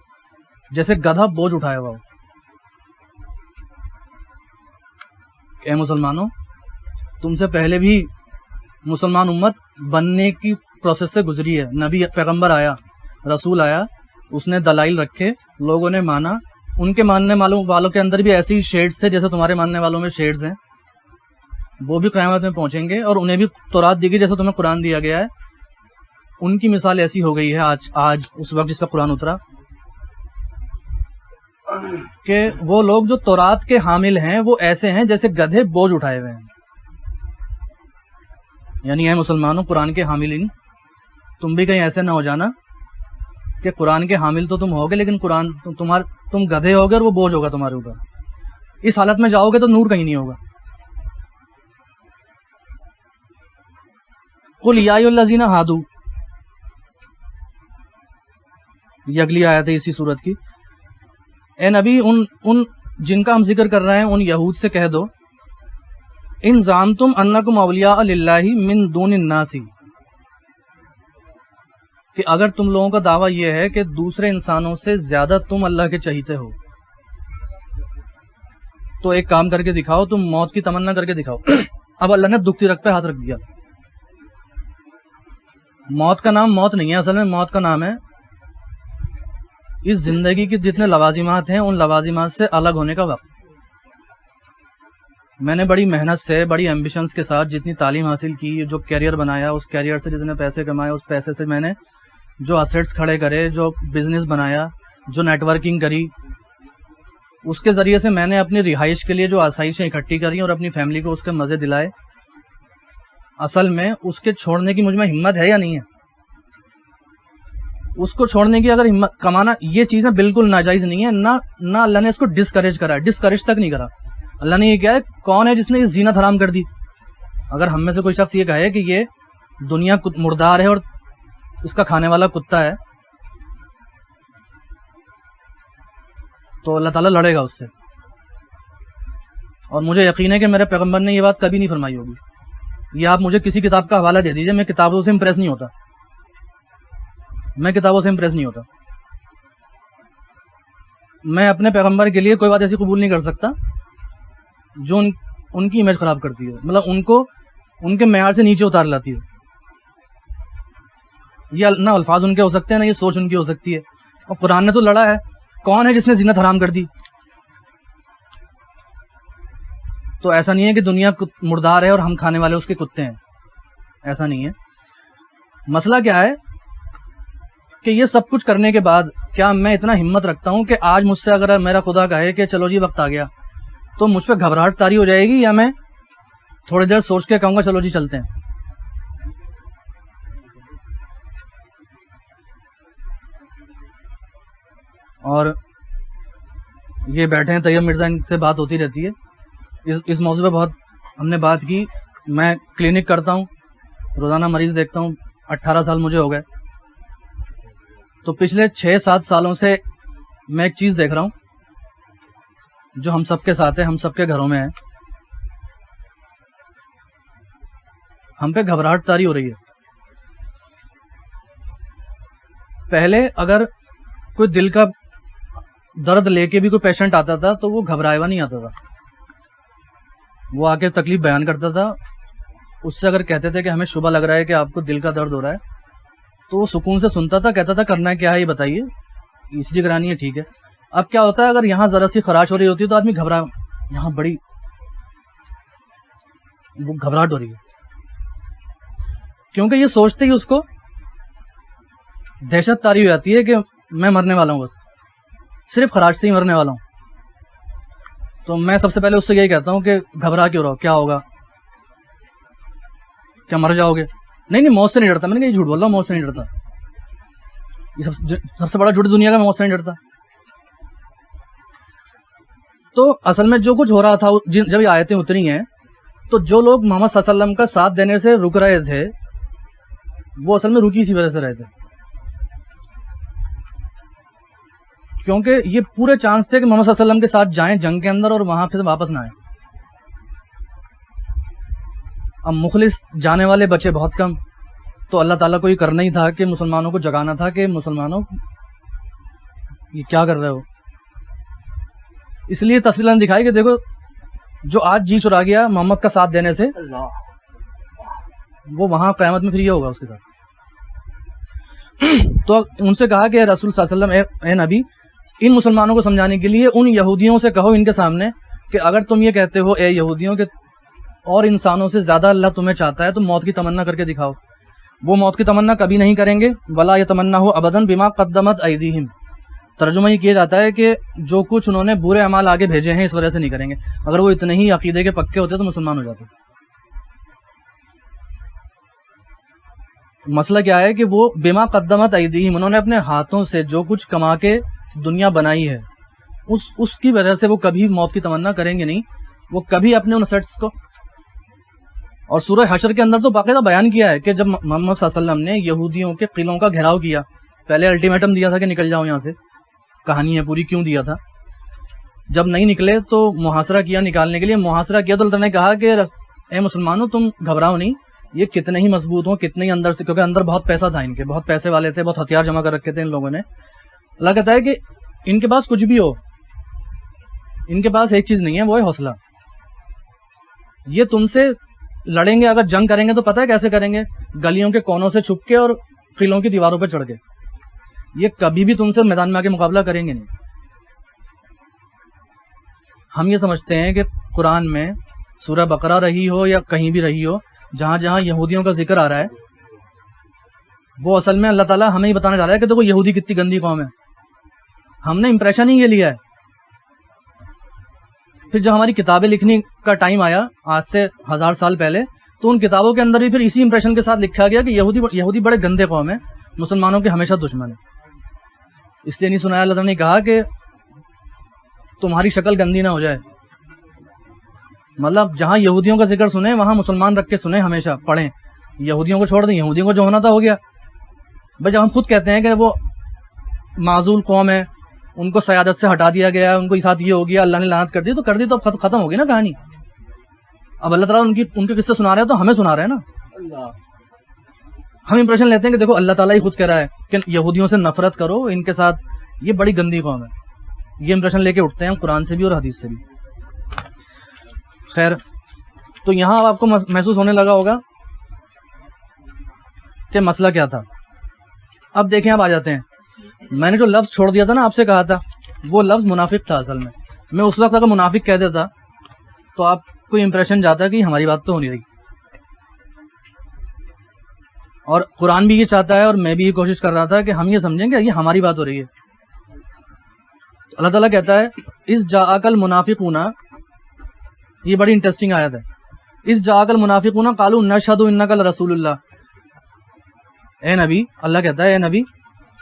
جیسے گدھا بوجھ اٹھایا ہوا ہو. اے مسلمانوں، تم سے پہلے بھی مسلمان امت بننے کی پروسیس سے گزری ہے. نبی پیغمبر آیا، رسول آیا، اس نے دلائل رکھے، لوگوں نے مانا. ان کے ماننے والوں کے اندر بھی ایسے ہی شیڈز تھے جیسے تمہارے ماننے والوں میں شیڈز ہیں. وہ بھی قیامت میں پہنچیں گے اور انہیں بھی تورات دی گئی جیسے تمہیں قرآن دیا گیا ہے. ان کی مثال ایسی ہو گئی ہے آج اس وقت جس کا قرآن اترا، کہ وہ لوگ جو تورات کے حامل ہیں وہ ایسے ہیں جیسے گدھے بوجھ اٹھائے ہوئے ہیں. یعنی اے مسلمانوں، قرآن کے حاملین، تم بھی کہیں ایسے نہ ہو جانا کہ قرآن کے حامل تو تم ہوگے لیکن قرآن تم گدھے ہوگے اور وہ بوجھ ہوگا تمہارے اوپر. اس حالت میں جاؤ گے تو نور کہیں نہیں ہوگا. قل یا ایھا الذین ھادوا، یہ اگلی آیت ہے اسی صورت کی. اے نبی، ان جن کا ہم ذکر کر رہے ہیں ان یہود سے کہہ دو، ان زعمتم انکم اولیاء للہ من دون الناس، کہ اگر تم لوگوں کا دعویٰ یہ ہے کہ دوسرے انسانوں سے زیادہ تم اللہ کے چہیتے ہو، تو ایک کام کر کے دکھاؤ، تم موت کی تمنا کر کے دکھاؤ. اب اللہ نے دکھتی رکھ پہ ہاتھ رکھ دیا. موت کا نام موت نہیں ہے، اصل میں موت کا نام ہے اس زندگی کی جتنے لوازمات ہیں ان لوازمات سے الگ ہونے کا وقت. میں نے بڑی محنت سے، بڑی ایمبیشنز کے ساتھ جتنی تعلیم حاصل کی، جو کیریئر بنایا، اس کیریئر سے جتنے پیسے کمائے، اس پیسے سے میں نے جو اسیٹس کھڑے کرے، جو بزنس بنایا، جو نیٹ ورکنگ کری، اس کے ذریعے سے میں نے اپنی رہائش کے لیے جو آسائشیں اکٹھی کری اور اپنی فیملی کو اس کے مزے دلائے. اصل میں اس کے چھوڑنے کی مجھ میں ہمت ہے یا نہیں ہے؟ اس کو چھوڑنے کی اگر ہمت، کمانا، یہ چیزیں بالکل ناجائز نہیں ہے. نہ اللہ نے اس کو ڈسکریج کرا، ڈسکریج تک نہیں کرا. اللہ نے یہ کیا ہے، کون ہے جس نے یہ زینت حرام کر دی؟ اگر ہم میں سے کوئی شخص یہ کہے کہ یہ دنیا مردار ہے اور اس کا کھانے والا کتا ہے، تو اللہ تعالیٰ لڑے گا اس سے. اور مجھے یقین ہے کہ میرے پیغمبر نے یہ بات کبھی نہیں فرمائی ہوگی. یہ آپ مجھے کسی کتاب کا حوالہ دے دیجئے، میں کتابوں سے امپریس نہیں ہوتا. میں اپنے پیغمبر کے لیے کوئی بات ایسی قبول نہیں کر سکتا جو ان کی امیج خراب کرتی ہے، مطلب ان کو ان کے معیار سے نیچے اتار لاتی ہے. یہ نہ الفاظ ان کے ہو سکتے ہیں، نہ یہ سوچ ان کی ہو سکتی ہے. اور قرآن نے تو لڑا ہے، کون ہے جس نے زینت حرام کر دی؟ تو ایسا نہیں ہے کہ دنیا مردار ہے اور ہم کھانے والے اس کے کتے ہیں، ایسا نہیں ہے. مسئلہ کیا ہے کہ یہ سب کچھ کرنے کے بعد کیا میں اتنا ہمت رکھتا ہوں کہ آج مجھ سے اگر میرا خدا کہے کہ چلو جی وقت آ گیا، تو مجھ پہ گھبراہٹ طاری ہو جائے گی، یا میں تھوڑی دیر سوچ کے کہوں گا چلو جی چلتے ہیں؟ اور یہ بیٹھے ہیں طیب مرزا، ان سے بات ہوتی رہتی ہے اس موضوع پہ بہت ہم نے بات کی. میں کلینک کرتا ہوں، روزانہ مریض دیکھتا ہوں، 18 سال مجھے ہو گئے. تو پچھلے 6-7 سالوں سے میں ایک چیز دیکھ رہا ہوں جو ہم سب کے ساتھ ہے، ہم سب کے گھروں میں ہے. ہم پہ گھبراہٹ طاری ہو رہی ہے. پہلے اگر کوئی دل کا درد لے کے بھی کوئی پیشنٹ آتا تھا تو وہ گھبرائے ہوا نہیں آتا تھا، وہ آ کے تکلیف بیان کرتا تھا. اس سے اگر کہتے تھے کہ ہمیں شبہ لگ رہا ہے کہ آپ کو دل کا درد ہو رہا ہے، تو وہ سکون سے سنتا تھا، کہتا تھا کرنا کیا ہے یہ بتائیے، ECG کرانی ہے، ٹھیک ہے. اب کیا ہوتا ہے، اگر یہاں ذرا سی خراش ہو رہی ہوتی ہے تو آدمی گھبرا، یہاں بڑی گھبراہٹ ہو رہی ہے، کیونکہ یہ سوچتے ہی اس کو دہشت طاری ہو جاتی ہے کہ میں مرنے والا ہوں، بس صرف خراش سے ہی مرنے والا ہوں. تو میں سب سے پہلے اس سے یہی کہتا ہوں کہ گھبرا کیوں رہو، کیا ہوگا، کیا مر جاؤ گے؟ نہیں موت سے نہیں ڈرتا. میں نے کہا یہ جھوٹ بول رہا ہوں، موت سے نہیں ڈرتا. یہ سب سے بڑا جھوٹ دنیا کا، موت سے نہیں ڈرتا. تو اصل میں جو کچھ ہو رہا تھا جب یہ آیتیں اتری ہیں، تو جو لوگ محمد صلی اللہ علیہ وسلم کا ساتھ دینے سے رک رہے تھے وہ اصل میں رکی اسی وجہ سے رہے تھے، کیونکہ یہ پورے چانس تھے کہ محمد صلی اللہ علیہ وسلم کے ساتھ جائیں جنگ کے اندر اور وہاں پھر واپس نہ آئیں. اب مخلص جانے والے بچے بہت کم، تو اللہ تعالیٰ کو یہ کرنا ہی تھا کہ مسلمانوں کو جگانا تھا کہ مسلمانوں یہ کیا کر رہے ہو. اس لیے تصویریں دکھائی کہ دیکھو جو آج جی چرا گیا محمد کا ساتھ دینے سے، وہ وہاں قیامت میں پھر یہ ہوگا اس کے ساتھ. تو ان سے کہا کہ رسول صلی اللہ علیہ وسلم، اے نبی، ان مسلمانوں کو سمجھانے کے لیے ان یہودیوں سے کہو ان کے سامنے کہ اگر تم یہ کہتے ہو اے یہودیوں کہ اور انسانوں سے زیادہ اللہ تمہیں چاہتا ہے تو موت کی تمنا کر کے دکھاؤ. وہ موت کی تمنا کبھی نہیں کریں گے. ولا یتمنہ ابدا بما قدمت ایدیہم. ترجمہ یہ کیا جاتا ہے کہ جو کچھ انہوں نے برے اعمال آگے بھیجے ہیں اس وجہ سے نہیں کریں گے. اگر وہ اتنے ہی عقیدے کے پکے ہوتے تو مسلمان ہو جاتے. مسئلہ کیا ہے کہ وہ بما قدمت ایدیہم، انہوں نے اپنے ہاتھوں سے جو کچھ کما کے دنیا بنائی ہے اس کی وجہ سے وہ کبھی موت کی تمنا کریں گے نہیں. وہ کبھی اپنے ان سیٹس کو، اور سورہ حشر کے اندر تو باقاعدہ بیان کیا ہے کہ جب محمد صلی اللہ علیہ وسلم نے یہودیوں کے قلعوں کا گھیراؤ کیا، پہلے الٹیمیٹم دیا تھا کہ نکل جاؤ یہاں سے، کہانی ہے پوری کیوں دیا تھا. جب نہیں نکلے تو محاصرہ کیا، نکالنے کے لیے محاصرہ کیا تو اللہ نے کہا کہ اے مسلمانوں تم گھبراؤ نہیں، یہ کتنے ہی مضبوط ہوں، کتنے ہی اندر سے، کیونکہ اندر بہت پیسہ تھا، ان کے بہت پیسے والے تھے، بہت ہتھیار جمع کر رکھے تھے ان لوگوں نے. اللہ کہتا ہے کہ ان کے پاس کچھ بھی ہو، ان کے پاس ایک چیز نہیں ہے، وہ ہے حوصلہ. یہ تم سے لڑیں گے، اگر جنگ کریں گے تو پتہ ہے کیسے کریں گے؟ گلیوں کے کونوں سے چھپ کے اور قلعوں کی دیواروں پہ چڑھ کے. یہ کبھی بھی تم سے میدان میں آ کے مقابلہ کریں گے نہیں. ہم یہ سمجھتے ہیں کہ قرآن میں سورہ بقرہ رہی ہو یا کہیں بھی رہی ہو، جہاں جہاں یہودیوں کا ذکر آ رہا ہے، وہ اصل میں اللہ تعالیٰ ہمیں ہی بتانا چاہ رہا ہے کہ دیکھو یہودی کتنی گندی قوم ہے. ہم نے امپریشن ہی یہ لیا ہے. پھر جب ہماری کتابیں لکھنے کا ٹائم آیا آج سے 1000 سال پہلے، تو ان کتابوں کے اندر بھی پھر اسی امپریشن کے ساتھ لکھا گیا کہ یہودی بڑے گندے قوم ہیں، مسلمانوں کے ہمیشہ دشمن ہیں. اس لیے نہیں سنایا اللہ تعالیٰ نے کہا کہ تمہاری شکل گندی نہ ہو جائے. مطلب جہاں یہودیوں کا ذکر سنیں وہاں مسلمان رکھ کے سنیں، ہمیشہ پڑھیں. یہودیوں کو چھوڑ دیں، یہودیوں کو جو ہونا تھا ہو گیا. بھائی جب ہم خود کہتے ہیں کہ وہ معزول قوم ہے، ان کو سیادت سے ہٹا دیا گیا، ان کو ساتھ یہ ہو گیا، اللہ نے لعنت کر دی، تو کر دی تو اب ختم ہو گئی نا کہانی. اب اللہ تعالیٰ ان کے قصے سنا رہے ہیں تو ہمیں سنا رہے ہیں نا. ہم امپریشن لیتے ہیں کہ دیکھو اللہ تعالیٰ ہی خود کہہ رہا ہے کہ یہودیوں سے نفرت کرو، ان کے ساتھ یہ بڑی گندی قوم ہے. یہ امپریشن لے کے اٹھتے ہیں قرآن سے بھی اور حدیث سے بھی. خیر، تو یہاں اب آپ کو محسوس ہونے لگا ہوگا کہ مسئلہ کیا تھا. اب دیکھیں، اب آ جاتے ہیں. میں نے جو لفظ چھوڑ دیا تھا نا، آپ سے کہا تھا، وہ لفظ منافق تھا. اصل میں اس وقت اگر منافق کہہ دیتا تو آپ کو امپریشن جاتا کہ ہماری بات تو ہو نہیں رہی. اور قرآن بھی یہ چاہتا ہے اور میں بھی یہ کوشش کر رہا تھا کہ ہم یہ سمجھیں کہ یہ ہماری بات ہو رہی ہے. اللہ تعالیٰ کہتا ہے اس جاءک المنافقون، یہ بڑی انٹرسٹنگ آیت ہے. اس جاءک المنافقون قالوا نشہد انک لرسول اللہ. اے نبی، اللہ کہتا ہے اے نبی،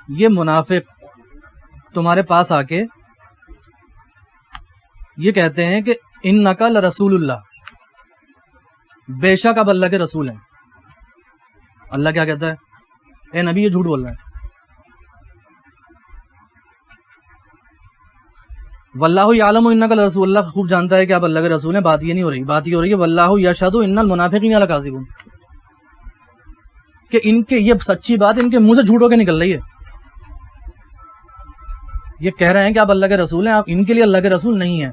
یہ منافق تمہارے پاس آ کے یہ کہتے ہیں کہ انک لرسول اللہ، بے شک اب اللہ کے رسول ہیں. اللہ کیا کہتا ہے؟ اے نبی، یہ جھوٹ بول رہا ہے. واللہ یعلم انک لرسول اللہ، خوب جانتا ہے کہ آپ اللہ کے رسول ہیں. بات یہ نہیں ہو رہی، بات یہ ہو رہی ہے واللہ یشہد ان المنافقین لکاذبون، کہ ان کے یہ سچی بات ان کے منہ سے جھوٹ ہو کے نکل رہی ہے. یہ کہہ رہے ہیں کہ آپ اللہ کے رسول ہیں، آپ ان کے لیے اللہ کے رسول نہیں ہیں.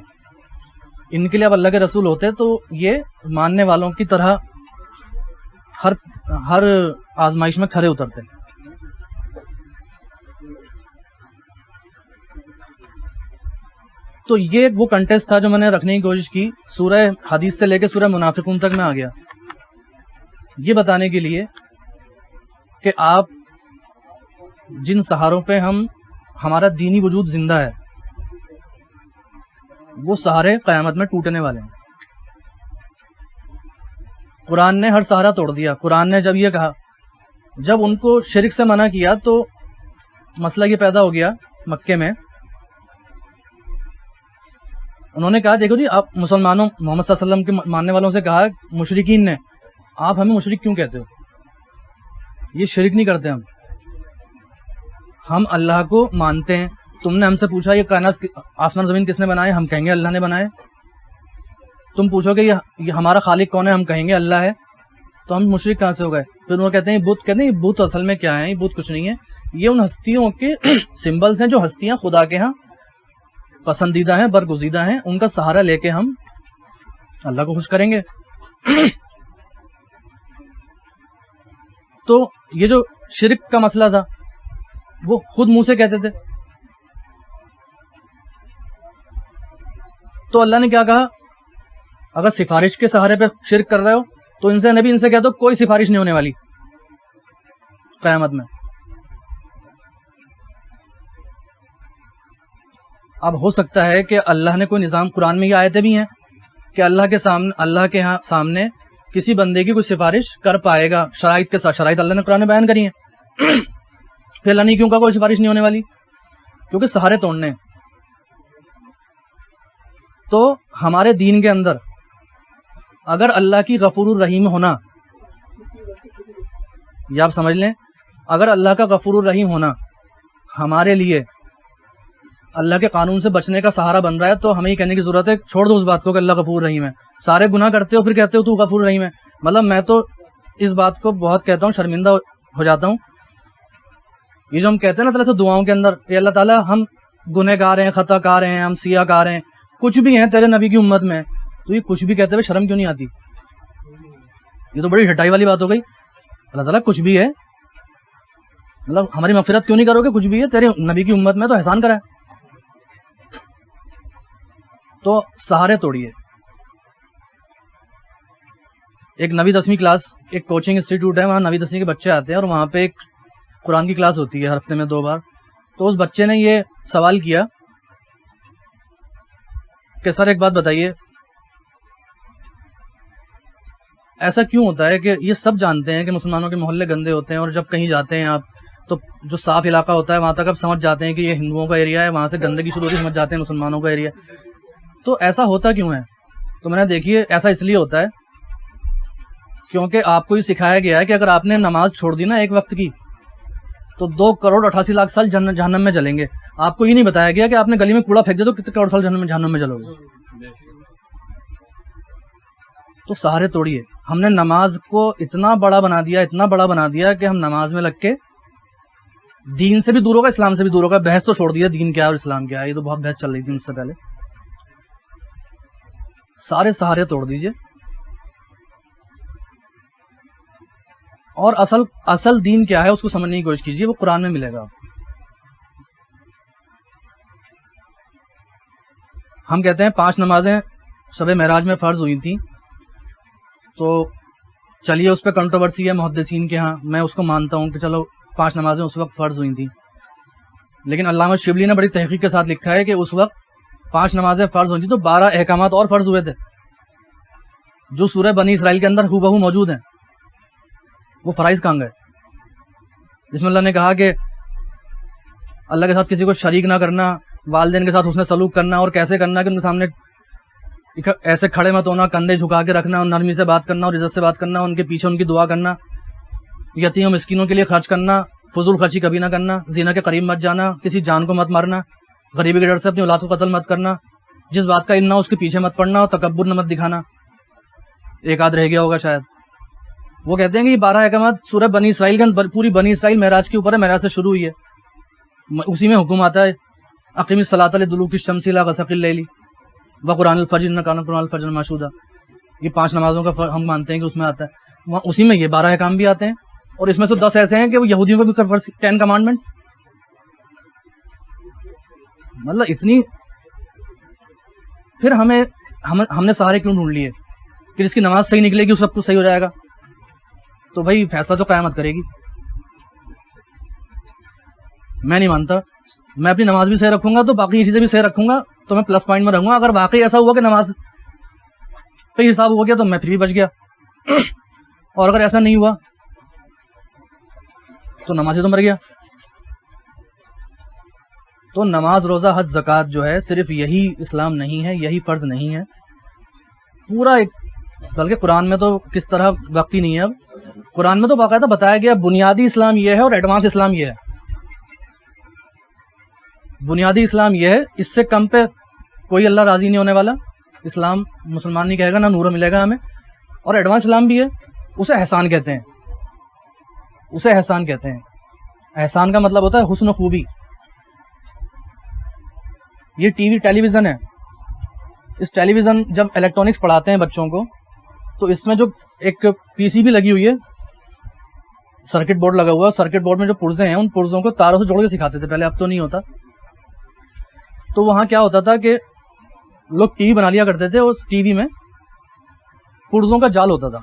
ان کے لیے آپ اللہ کے رسول ہوتے تو یہ ماننے والوں کی طرح ہر آزمائش میں کھڑے اترتے. تو یہ وہ کنٹیسٹ تھا جو میں نے رکھنے کی کوشش کی. سورہ حدیث سے لے کے سورہ منافقون تک میں آ گیا، یہ بتانے کے لیے کہ آپ جن سہاروں پہ ہمارا دینی وجود زندہ ہے، وہ سہارے قیامت میں ٹوٹنے والے ہیں. قرآن نے ہر سہارا توڑ دیا. قرآن نے جب یہ کہا، جب ان کو شرک سے منع کیا تو مسئلہ یہ پیدا ہو گیا مکے میں. انہوں نے کہا دیکھو جی، آپ مسلمانوں محمد صلی اللہ علیہ وسلم کے ماننے والوں سے کہا، مشرکین نے، آپ ہمیں مشرک کیوں کہتے ہو؟ یہ شرک نہیں کرتے ہم اللہ کو مانتے ہیں. تم نے ہم سے پوچھا یہ کائنات آسمان زمین کس نے بنائے؟ ہم کہیں گے اللہ نے بنائے. تم پوچھو کہ یہ ہمارا خالق کون ہے؟ ہم کہیں گے اللہ ہے. تو ہم مشرک کہاں سے ہو گئے؟ پھر وہ کہتے ہیں یہ بت اصل میں کیا ہے؟ یہ بت کچھ نہیں ہے، یہ ان ہستیوں کے سمبلز ہیں جو ہستیاں خدا کے ہاں پسندیدہ ہیں، برگزیدہ ہیں، ان کا سہارا لے کے ہم اللہ کو خوش کریں گے۔ تو یہ جو شرک کا مسئلہ تھا وہ خود منہ سے کہتے تھے۔ تو اللہ نے کیا کہا؟ اگر سفارش کے سہارے پہ شرک کر رہے ہو تو نبی ان سے کہہ دو کوئی سفارش نہیں ہونے والی قیامت میں۔ اب ہو سکتا ہے کہ اللہ نے کوئی نظام، قرآن میں یہ آیتیں بھی ہیں کہ اللہ کے ہاں سامنے کسی بندے کی کوئی سفارش کر پائے گا شرائط کے ساتھ، شرائط اللہ نے قرآن میں بیان کری ہیں۔ پھر اللہ نے کیوں کہا کوئی سفارش نہیں ہونے والی؟ کیونکہ سہارے توڑنے۔ تو ہمارے دین کے اندر اگر اللہ کی غفور الرحیم ہونا، یہ آپ سمجھ لیں، اگر اللہ کا غفور الرحیم ہونا ہمارے لیے اللہ کے قانون سے بچنے کا سہارا بن رہا ہے تو ہمیں یہ کہنے کی ضرورت ہے چھوڑ دو اس بات کو کہ اللہ غفور رحیم ہے۔ سارے گناہ کرتے ہو پھر کہتے ہو تو غفور رحیم ہے۔ مطلب میں تو اس بات کو بہت کہتا ہوں، شرمندہ ہو جاتا ہوں۔ یہ جو ہم کہتے ہیں نا تعالیٰ سے دعاؤں کے اندر کہ اللہ تعالیٰ ہم گنہ گار ہیں، خطا کار ہیں، ہم سیاہ کار ہیں، کچھ بھی ہیں تیرے نبی کی امت میں، تو یہ کچھ بھی کہتے ہوئے شرم کیوں نہیں آتی؟ یہ تو بڑی ہٹائی والی بات ہو گئی۔ اللہ تعالیٰ کچھ بھی ہے، مطلب ہماری مغفرت کیوں نہیں کرو گے؟ کچھ بھی ہے تیرے نبی کی امت میں تو احسان کرا ہے۔ تو سہارے توڑیے۔ ایک 9ویں 10ویں کلاس، ایک کوچنگ انسٹیٹیوٹ ہے، وہاں 9ویں 10ویں کے بچے آتے ہیں اور وہاں پہ ایک قرآن کی کلاس ہوتی ہے ہفتے میں 2 بار۔ تو اس بچے نے یہ سوال کیا کہ سر ایک بات بتائیے، ایسا کیوں ہوتا ہے کہ یہ سب جانتے ہیں کہ مسلمانوں کے محلے گندے ہوتے ہیں اور جب کہیں جاتے ہیں آپ تو جو صاف علاقہ ہوتا ہے وہاں تک آپ سمجھ جاتے ہیں کہ یہ ہندوؤں کا ایریا ہے، وہاں سے گندگی شروع ہوتی سمجھ جاتے ہیں مسلمانوں کا ایریا، تو ایسا ہوتا کیوں ہے؟ تو میں نے دیکھیے ایسا اس لیے ہوتا ہے کیونکہ آپ کو یہ سکھایا گیا ہے کہ اگر آپ نے نماز چھوڑ دی نا ایک وقت کی تو 2,88,00,000 سال جہنم میں جلیں گے۔ آپ کو یہ نہیں بتایا گیا کہ آپ نے گلی میں کوڑا پھینک دیا تو کتنے کروڑ سال جہنم میں جلو گے۔ تو سہارے توڑیے۔ ہم نے نماز کو اتنا بڑا بنا دیا کہ ہم نماز میں لگ کے دین سے بھی دور ہوگا، اسلام سے بھی دور ہوگا۔ بحث تو چھوڑ دیا دین کیا ہے اور اسلام کیا ہے، یہ تو بہت بحث چل رہی تھی مجھ سے پہلے۔ سارے سہارے توڑ دیجئے اور اصل دین کیا ہے اس کو سمجھنے کی کوشش کیجیے، وہ قرآن میں ملے گا۔ ہم کہتے ہیں 5 نمازیں شب معراج میں فرض ہوئی تھیں، تو چلیے اس پہ کنٹروورسی ہے محدثین کے ہاں، میں اس کو مانتا ہوں کہ چلو 5 نمازیں اس وقت فرض ہوئی تھیں، لیکن علامہ شبلی نے بڑی تحقیق کے ساتھ لکھا ہے کہ اس وقت 5 نمازیں فرض ہوئی تھیں تو 12 احکامات اور فرض ہوئے تھے جو سورہ بنی اسرائیل کے اندر ہو بہو موجود ہیں۔ وہ فرائض کہاں گئے جس میں اللہ نے کہا کہ اللہ کے ساتھ کسی کو شریک نہ کرنا، والدین کے ساتھ حسن سلوک کرنا، اور کیسے کرنا کہ ان کے سامنے ایسے کھڑے مت ہونا، کندھے جھکا کے رکھنا، اور نرمی سے بات کرنا اور عزت سے بات کرنا، ان کے پیچھے ان کی دعا کرنا، یتیم و مسکینوں کے لیے خرچ کرنا، فضول خرچی کبھی نہ کرنا، زنا کے قریب مت جانا، کسی جان کو مت مارنا، غریبی کے ڈر سے اپنی اولاد کو قتل مت کرنا، جس بات کا علم نہ اس کے پیچھے مت پڑنا، اور تکبر نہ مت دکھانا۔ ایک آدھ رہ گیا ہوگا شاید۔ وہ کہتے ہیں کہ یہ 12 احکامات سورہ بنی اسرائیل کے اندر، پوری بنی اسرائیل معراج کے اوپر ہے، معراج سے شروع ہوئی ہے، اسی میں حکم آتا ہے اقیم الصلاۃ لدلوک الشمس الی غسق اللیل وقرآن الفجر ان کان قرآن الفجر مشہودا۔ یہ 5 نمازوں کا ہم مانتے ہیں کہ اس میں آتا ہے، اسی میں یہ 12 احکام بھی آتے ہیں، اور اس میں سے 10 ایسے ہیں کہ وہ یہودیوں کو بھی 10 کمانڈمنٹس۔ مطلب اتنی، پھر ہم نے سارے کیوں ڈھونڈ لیے کہ جس کی نماز صحیح نکلے گی اس سب کچھ صحیح ہو جائے گا؟ تو بھائی فیصلہ تو قیامت کرے گی۔ میں نہیں مانتا، میں اپنی نماز بھی صحیح رکھوں گا تو باقی چیزیں بھی صحیح رکھوں گا تو میں پلس پوائنٹ میں رہوں گا۔ اگر واقعی ایسا ہوا کہ نماز پہ حساب ہو گیا تو میں پھر بھی بچ گیا، اور اگر ایسا نہیں ہوا تو نماز ہی تو مر گیا۔ تو نماز، روزہ، حج، زکوٰۃ جو ہے صرف یہی اسلام نہیں ہے، یہی فرض نہیں ہے پورا ایک، بلکہ قرآن میں تو کس طرح وقت ہی نہیں ہے۔ اب قرآن میں تو باقاعدہ بتایا گیا بنیادی اسلام یہ ہے اور ایڈوانس اسلام یہ ہے۔ بنیادی اسلام یہ ہے، اس سے کم پہ کوئی اللہ راضی نہیں ہونے والا، اسلام مسلمان نہیں کہے گا، نہ نور ملے گا ہمیں، اور ایڈوانس اسلام بھی ہے اسے احسان کہتے ہیں، اسے احسان کہتے ہیں۔ احسان کا مطلب ہوتا ہے حسن و خوبی۔ یہ ٹیلی ویژن ہے، اس ٹیلی ویژن جب الیکٹرانکس پڑھاتے ہیں بچوں کو تو اس میں جو ایک پی سی بھی لگی ہوئی ہے، سرکٹ بورڈ لگا ہوا ہے، سرکٹ بورڈ میں جو پرزے ہیں ان پرزوں کو تاروں سے جوڑ کے سکھاتے تھے پہلے، اب تو نہیں ہوتا۔ تو وہاں کیا ہوتا تھا کہ لوگ ٹی وی بنا لیا کرتے تھے، اور ٹی وی میں پرزوں کا جال ہوتا تھا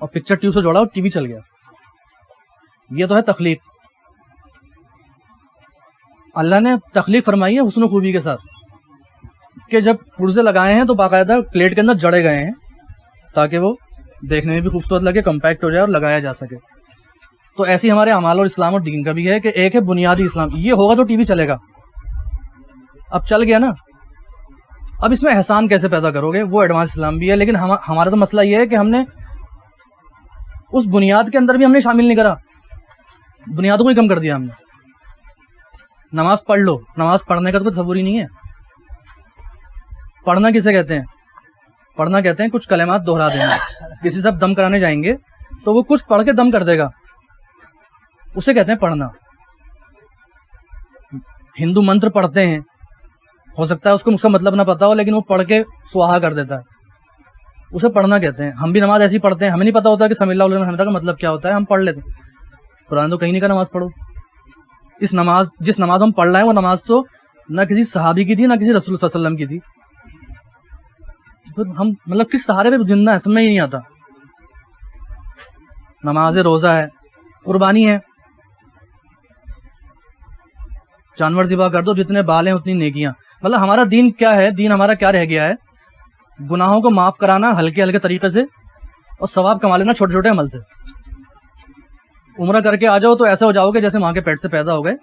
اور پکچر ٹیوب سے جوڑا اور ٹی وی چل گیا۔ یہ تو ہے تخلیق۔ اللہ نے تخلیق فرمائی ہے حسن و خوبی کے ساتھ، کہ جب پرزے لگائے ہیں تو باقاعدہ پلیٹ کے اندر جڑے گئے ہیں تاکہ وہ دیکھنے میں بھی خوبصورت لگے، کمپیکٹ ہو جائے اور لگایا جا سکے۔ تو ایسی ہمارے اعمال اور اسلام اور دین کا بھی ہے کہ ایک ہے بنیادی اسلام، یہ ہوگا تو ٹی وی چلے گا۔ اب چل گیا نا، اب اس میں احسان کیسے پیدا کرو گے، وہ ایڈوانس اسلام بھی ہے، لیکن ہمارا تو مسئلہ یہ ہے کہ ہم نے اس بنیاد کے اندر بھی ہم نے شامل نہیں کرا، بنیادوں کو ہی کم کر دیا ہم نے۔ نماز پڑھ لو، نماز پڑھنے کا تو کوئی تصور ہی نہیں ہے۔ پڑھنا کسے کہتے ہیں؟ پڑھنا کہتے ہیں کچھ کلمات دہرا دینا۔ کسی سے آپ دم کرانے جائیں گے تو وہ کچھ پڑھ کے دم کر دے گا، اسے کہتے ہیں پڑھنا۔ ہندو منتر پڑھتے ہیں، ہو سکتا ہے اس کو اس کا مطلب نہ پتا ہو، لیکن وہ پڑھ کے سواہا کر دیتا ہے، اسے پڑھنا کہتے ہیں۔ ہم بھی نماز ایسی پڑھتے ہیں، ہمیں نہیں پتا ہوتا کہ سمی اللہ علیہ وسلم کا مطلب کیا ہوتا ہے، ہم پڑھ لیتے ہیں۔ قرآن تو کہیں نہیں کہا نماز پڑھو۔ جس نماز ہم پڑھ رہے ہیں وہ نماز تو نہ کسی صحابی کی تھی نہ کسی رسول صلی اللہ علیہ وسلم کی تھی۔ ہم مطلب کس سہارے پہ زندہ ہے، سمجھ نہیں آتا۔ نماز روزہ ہے، قربانی ہے، جانور ذبح کر دو، جتنے بال ہیں اتنی نیکیاں۔ مطلب ہمارا دین کیا ہے؟ دین ہمارا کیا رہ گیا ہے؟ گناہوں کو معاف کرانا ہلکے ہلکے طریقے سے، اور ثواب کما لینا چھوٹے چھوٹے عمل سے۔ عمرہ کر کے آ جاؤ تو ایسا ہو جاؤ گے جیسے ماں کے پیٹ سے پیدا ہو گئے،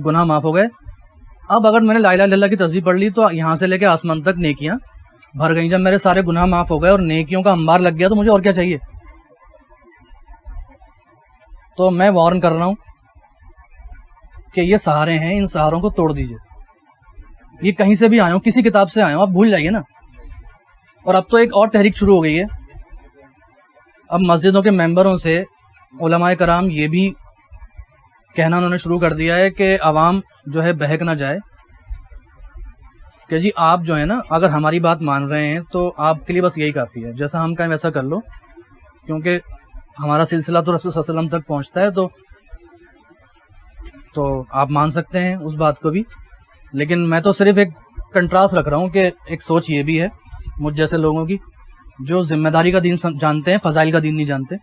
گناہ معاف ہو گئے۔ اب اگر میں نے لا الہ الا اللہ کی تسبیح پڑھ لی تو یہاں سے لے کے آسمان تک نیکیاں بھر گئیں۔ جب میرے سارے گناہ معاف ہو گئے اور نیکیوں کا انبار لگ گیا تو مجھے اور کیا چاہیے؟ تو میں وارن کر رہا ہوں کہ یہ سہارے ہیں، ان سہاروں کو توڑ دیجئے۔ یہ کہیں سے بھی آئے ہوں، کسی کتاب سے آئے ہوں، آپ بھول جائیے نا۔ اور اب تو ایک اور تحریک شروع ہو گئی ہے، اب مسجدوں کے ممبروں سے علماء کرام یہ بھی کہنا انہوں نے شروع کر دیا ہے کہ عوام جو ہے بہک نہ جائے، کہ جی آپ جو ہے نا اگر ہماری بات مان رہے ہیں تو آپ کے لیے بس یہی کافی ہے، جیسا ہم کہیں ویسا کر لو، کیونکہ ہمارا سلسلہ تو رسول صلی اللہ علیہ وسلم تک پہنچتا ہے، تو آپ مان سکتے ہیں اس بات کو بھی۔ لیکن میں تو صرف ایک کنٹراسٹ رکھ رہا ہوں کہ ایک سوچ یہ بھی ہے مجھ جیسے لوگوں کی جو ذمہ داری کا دین جانتے ہیں، فضائل کا دین نہیں جانتے۔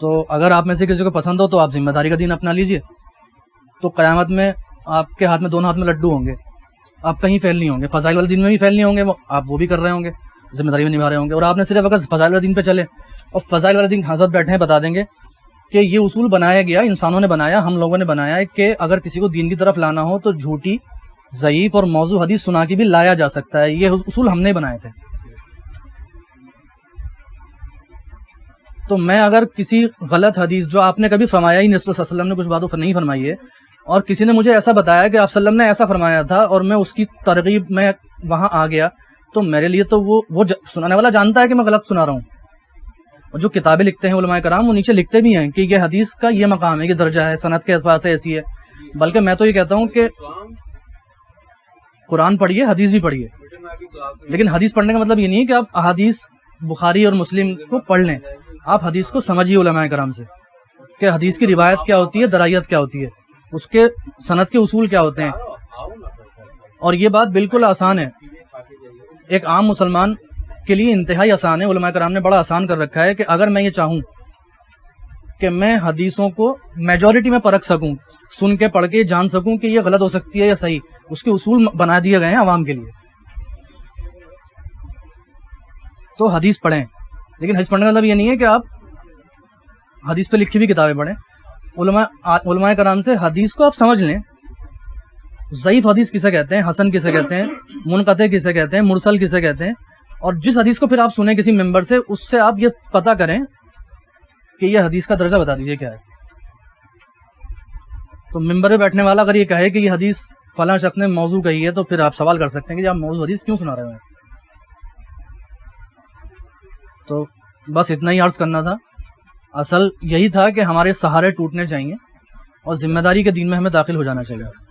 تو اگر آپ میں سے کسی کو پسند ہو تو آپ ذمہ داری کا دین اپنا لیجئے، تو قیامت میں آپ کے ہاتھ میں دونوں ہاتھ میں لڈو ہوں گے، آپ کہیں فیل نہیں ہوں گے، فضائل والے دین میں بھی فیل نہیں ہوں گے، آپ وہ بھی کر رہے ہوں گے، ذمہ داری بھی نبھا رہے ہوں گے۔ اور آپ نے صرف اگر فضائل والے دین پہ چلے، اور فضائل والے دین حضرت بیٹھے ہیں بتا دیں گے کہ یہ اصول بنایا گیا، انسانوں نے بنایا، ہم لوگوں نے بنایا ہے کہ اگر کسی کو دین کی طرف لانا ہو تو جھوٹی، ضعیف اور موضوع حدیث سنا کے بھی لایا جا سکتا ہے، یہ اصول ہم نے بنائے تھے۔ تو میں اگر کسی غلط حدیث جو آپ نے کبھی فرمایا ہی نہیں، رسول صلی اللہ علیہ وسلم نے کچھ باتوں نہیں فرمائی ہے، اور کسی نے مجھے ایسا بتایا کہ آپ صلی اللہ علیہ وسلم نے ایسا فرمایا تھا اور میں اس کی ترغیب میں وہاں آ گیا، تو میرے لیے تو وہ سنانے والا جانتا ہے کہ میں غلط سنا رہا ہوں۔ اور جو کتابیں لکھتے ہیں علماء کرام وہ نیچے لکھتے بھی ہیں کہ یہ حدیث کا یہ مقام ہے، یہ درجہ ہے، سند کے اعتبار سے ایسی ہے۔ بلکہ میں تو یہ کہتا ہوں کہ قرآن پڑھیے، حدیث بھی پڑھیے، لیکن حدیث پڑھنے کا مطلب یہ نہیں کہ آپ احادیث بخاری اور مسلم کو پڑھ لیں، آپ حدیث کو سمجھیے علماء کرام سے کہ حدیث کی روایت کیا ہوتی ہے، درایت کیا ہوتی ہے، اس کے سند کے اصول کیا ہوتے ہیں۔ اور یہ بات بالکل آسان ہے، ایک عام مسلمان کے لیے انتہائی آسان ہے، علماء کرام نے بڑا آسان کر رکھا ہے کہ اگر میں یہ چاہوں کہ میں حدیثوں کو میجورٹی میں پرکھ سکوں، سن کے پڑھ کے جان سکوں کہ یہ غلط ہو سکتی ہے یا صحیح، اس کے اصول بنا دیے گئے ہیں عوام کے لیے، تو حدیث پڑھیں۔ لیکن حدیث پڑھنے کا مطلب یہ نہیں ہے کہ آپ حدیث پہ لکھی ہوئی کتابیں پڑھیں۔ علماء کرام سے حدیث کو آپ سمجھ لیں، ضعیف حدیث کسے کہتے ہیں، حسن کسے کہتے ہیں، منقطع کسے کہتے ہیں، مرسل کسے کہتے ہیں، اور جس حدیث کو پھر آپ سنیں کسی ممبر سے، اس سے آپ یہ پتہ کریں کہ یہ حدیث کا درجہ بتا دیجئے کیا ہے۔ تو ممبر پہ بیٹھنے والا اگر یہ کہے کہ یہ حدیث فلاں شخص نے موضوع کہی ہے، تو پھر آپ سوال کر سکتے ہیں کہ آپ موضوع حدیث کیوں سنا رہے ہیں۔ تو بس اتنا ہی عرض کرنا تھا. اصل یہی تھا کہ ہمارے سہارے ٹوٹنے چاہیے اور ذمہ داری کے دین میں ہمیں داخل ہو جانا چاہیے.